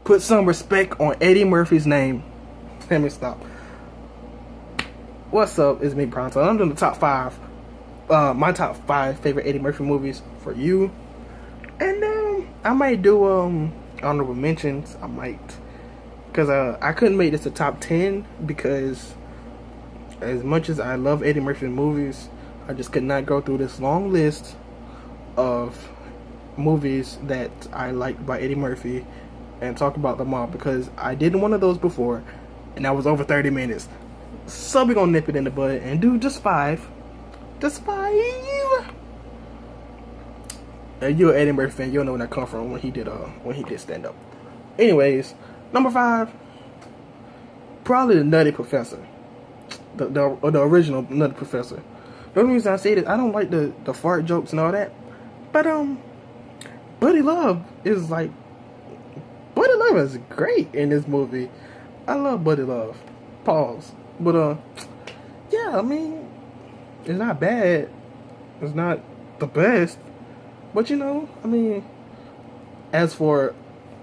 Put some respect on Eddie Murphy's name. Let me stop. What's up? It's me, Pronto. I'm doing the top 5. My top 5 favorite Eddie Murphy movies for you. And I might do honorable mentions. I might. Because I couldn't make this a top 10 because as much as I love Eddie Murphy movies, I just could not go through this long list of movies that I liked by Eddie Murphy and talk about them all, because I did one of those before and that was over 30 minutes. So we're gonna nip it in the bud and do just 5. Just 5. You're an Eddie Murphy fan, you'll know where that come from when he did stand up. Anyways, number 5, probably the Nutty Professor. The original Nutty Professor. The only reason I say this, I don't like the fart jokes and all that. But Buddy Love is great in this movie. I love Buddy Love. Pause. But yeah, I mean, it's not bad. It's not the best. But you know, I mean, as for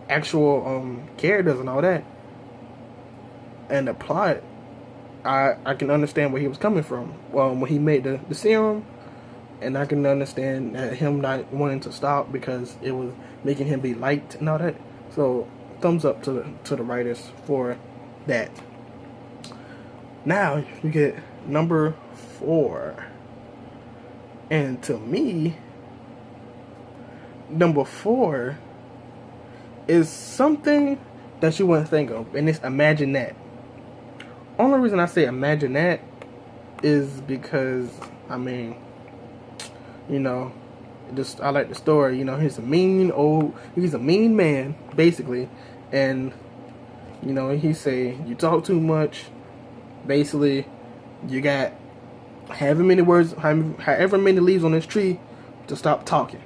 actual characters and all that and the plot, I can understand where he was coming from. When he made the serum, and I can understand him not wanting to stop because it was making him be liked and all that. So thumbs up to the writers for that. Now you get number 4, and to me, number 4 is something that you wouldn't think of, and it's Imagine That. Only reason I say Imagine That is because, I mean, you know, I like the story. You know, he's a mean man, basically, and you know, he say you talk too much. Basically, you got however many leaves on this tree to stop talking.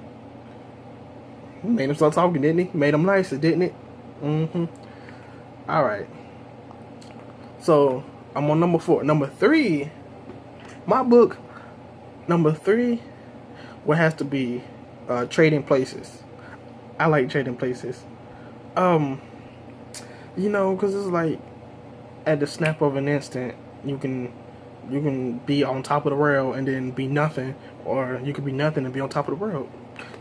Made him start talking, didn't he? Made him nicer, didn't it? Alright. So, I'm on number 4. Number 3, my book, number 3, what has to be Trading Places. I like Trading Places. You know, because it's like, at the snap of an instant, you can be on top of the world and then be nothing, or you could be nothing and be on top of the world.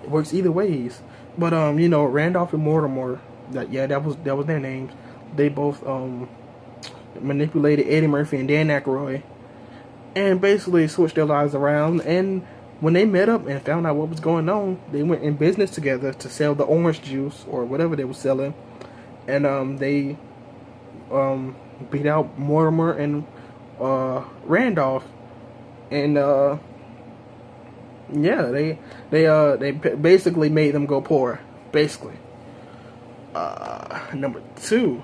It works either ways. But you know, Randolph and Mortimer, that was their names. They both manipulated Eddie Murphy and Dan Aykroyd, and basically switched their lives around. And when they met up and found out what was going on, they went in business together to sell the orange juice or whatever they were selling. And they beat out Mortimer and Randolph, and yeah, they basically made them go poor. Basically, number 2.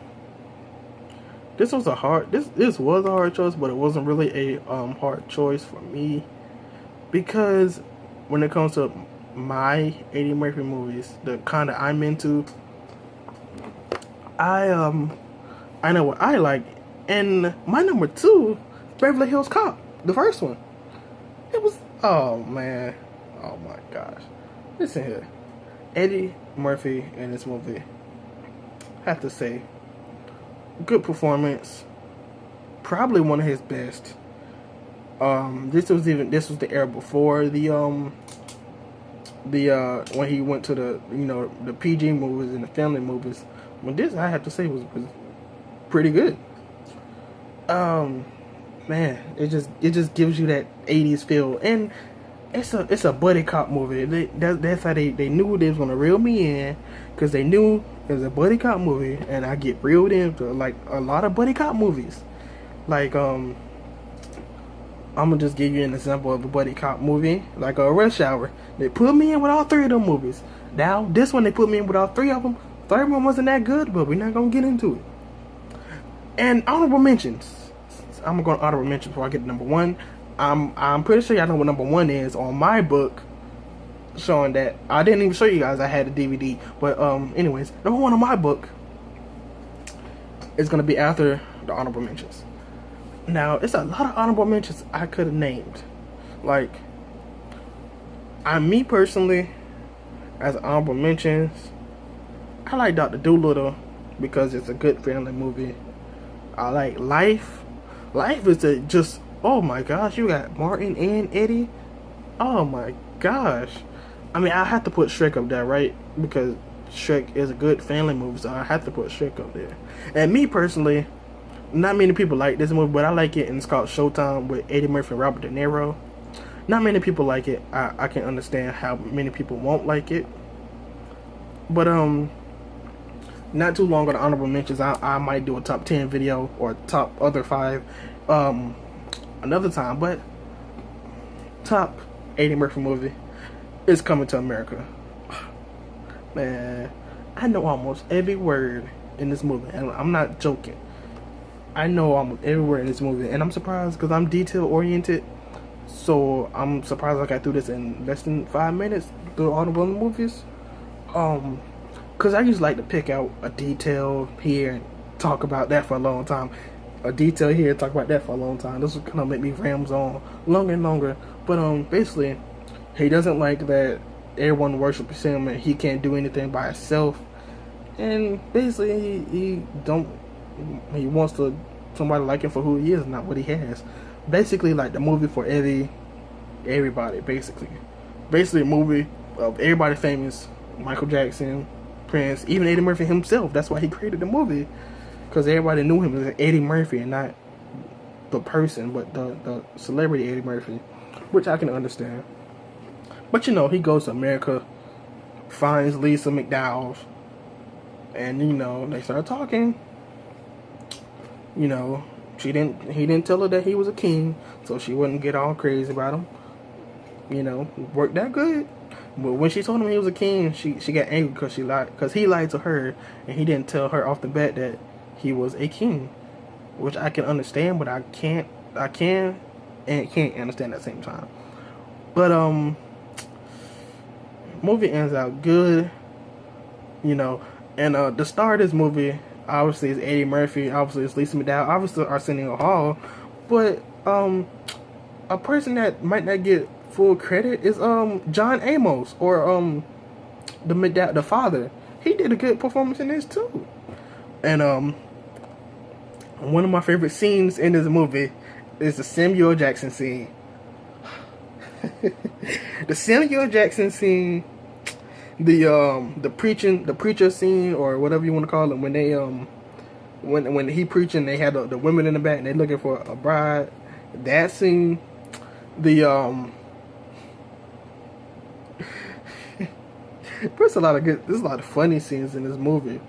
This was a hard choice, but it wasn't really a hard choice for me, because when it comes to my Eddie Murphy movies, the kind that I'm into, I know what I like, and my number 2, Beverly Hills Cop, the first one. It was, oh man, oh my gosh. Listen here, Eddie Murphy in this movie, have to say, good performance, probably one of his best. This was the era before the when he went to the PG movies and the family movies. When this, I have to say, was pretty good. Man, it just gives you that 80s feel, and it's a buddy cop movie. That's how they knew they was gonna reel me in, because they knew it was a buddy cop movie, and I get reeled into like a lot of buddy cop movies. Like I'm gonna just give you an example of a buddy cop movie, like a Rush Hour. They put me in with all 3 of them movies. Now this one they put me in with all 3 of them. Third one wasn't that good, but we're not gonna get into it. And honorable mentions. I'm going to honorable mention before I get to number 1. I'm pretty sure y'all know what number 1 is on my book, showing that I didn't even show you guys I had a DVD. But anyways, number 1 on my book is gonna be after the honorable mentions. Now, it's a lot of honorable mentions I could have named. Like, me personally, as honorable mentions, I like Dr. Dolittle, because it's a good family movie. I like Life. Life is just, oh my gosh, you got Martin and Eddie. Oh my gosh. I mean, I have to put Shrek up there, right? Because Shrek is a good family movie, so I have to put Shrek up there. And me personally, not many people like this movie, but I like it, and it's called Showtime with Eddie Murphy and Robert De Niro. Not many people like it. I can understand how many people won't like it. But not too long on the honorable mentions, I might do a top 10 video or top other 5 another time. But top Eddie Murphy movie is Coming to America. Man, I know almost every word in this movie, and I'm not joking. I know almost every word in this movie, and I'm surprised because I'm detail oriented. So I'm surprised I got through this in less than 5 minutes through all the one movies. Cause I just like to pick out a detail here and talk about that for a long time. A detail here, talk about that for a long time. This is gonna make me rams on longer and longer. But basically, he doesn't like that everyone worships him and he can't do anything by himself. And basically, he wants somebody like him for who he is, not what he has. Basically, like the movie for everybody. Basically a movie of everybody famous. Michael Jackson, Prince, even Eddie Murphy himself. That's why he created the movie, because everybody knew him as Eddie Murphy and not the person, but the celebrity Eddie Murphy, which I can understand. But you know, he goes to America, finds Lisa McDowell, and you know, they start talking. You know, he didn't tell her that he was a king, so she wouldn't get all crazy about him. You know, worked that good. But when she told him he was a king, she got angry because he lied to her, and he didn't tell her off the bat that he was a king, which I can understand, but I can and can't understand at the same time. But movie ends out good, you know, and the star of this movie obviously is Eddie Murphy, obviously it's Lisa McDowell, obviously Arsenio Hall, but a person that might not get full credit is John Amos, or the father. He did a good performance in this too. And one of my favorite scenes in this movie is the Samuel Jackson scene. The Samuel Jackson scene, the preacher scene, or whatever you want to call it, when they when he preaching, they had the women in the back and they looking for a bride. That scene, there's a lot of funny scenes in this movie.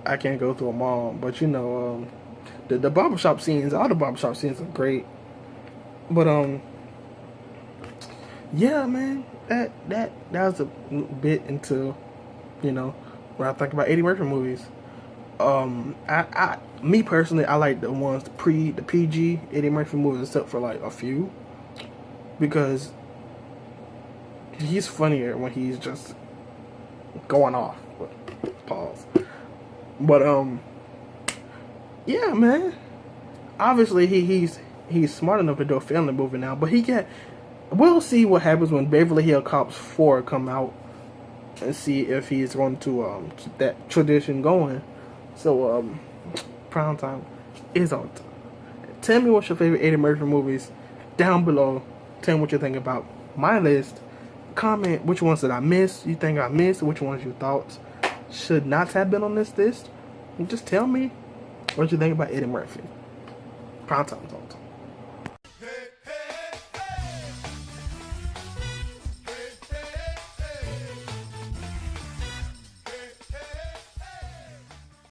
I can't go through them all, but you know, the barbershop scenes, all the barbershop scenes are great. But yeah, man, that was a bit into, you know, when I think about Eddie Murphy movies. Me personally, I like the ones the PG Eddie Murphy movies, except for like a few, because he's funnier when he's just going off. Pause. But yeah, man. Obviously, he's smart enough to do a family movie now, but we'll see what happens when Beverly Hills Cops 4 come out, and see if he's going to keep that tradition going. So prime time is on. Tell me what's your favorite Eddie Murphy movies down below. Tell me what you think about my list. Comment which ones that I missed, you think I missed, which ones you thought should not have been on this list. And just tell me what you think about Eddie Murphy. Prime time is on.